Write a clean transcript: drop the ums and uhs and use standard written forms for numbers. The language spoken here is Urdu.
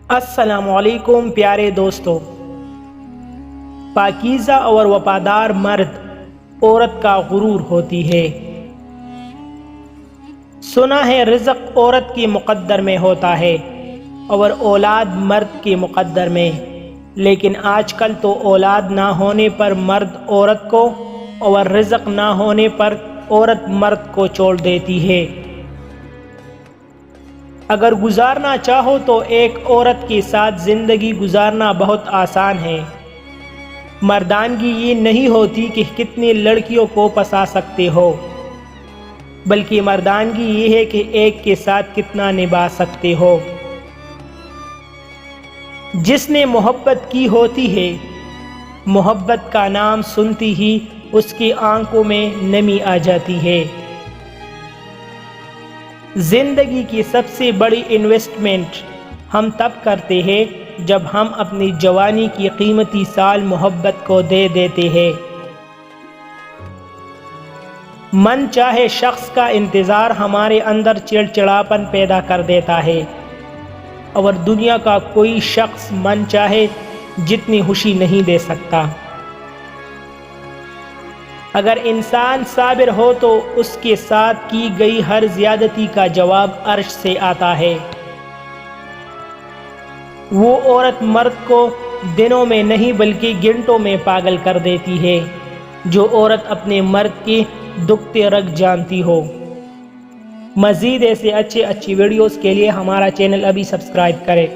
السلام علیکم پیارے دوستو، پاکیزہ اور وفادار مرد عورت کا غرور ہوتی ہے۔ سنا ہے رزق عورت کی مقدر میں ہوتا ہے اور اولاد مرد کی مقدر میں، لیکن آج کل تو اولاد نہ ہونے پر مرد عورت کو اور رزق نہ ہونے پر عورت مرد کو چھوڑ دیتی ہے۔ اگر گزارنا چاہو تو ایک عورت کے ساتھ زندگی گزارنا بہت آسان ہے۔ مردانگی یہ نہیں ہوتی کہ کتنی لڑکیوں کو پسا سکتے ہو، بلکہ مردانگی یہ ہے کہ ایک کے ساتھ کتنا نبھا سکتے ہو۔ جس نے محبت کی ہوتی ہے، محبت کا نام سنتی ہی اس کی آنکھوں میں نمی آ جاتی ہے۔ زندگی کی سب سے بڑی انویسٹمنٹ ہم تب کرتے ہیں جب ہم اپنی جوانی کی قیمتی سال محبت کو دے دیتے ہیں۔ من چاہے شخص کا انتظار ہمارے اندر چڑچڑاپن پیدا کر دیتا ہے، اور دنیا کا کوئی شخص من چاہے جتنی خوشی نہیں دے سکتا۔ اگر انسان صابر ہو تو اس کے ساتھ کی گئی ہر زیادتی کا جواب عرش سے آتا ہے۔ وہ عورت مرد کو دنوں میں نہیں بلکہ گھنٹوں میں پاگل کر دیتی ہے، جو عورت اپنے مرد کے دکھتے رگ جانتی ہو۔ مزید ایسے اچھی ویڈیوز کے لیے ہمارا چینل ابھی سبسکرائب کریں۔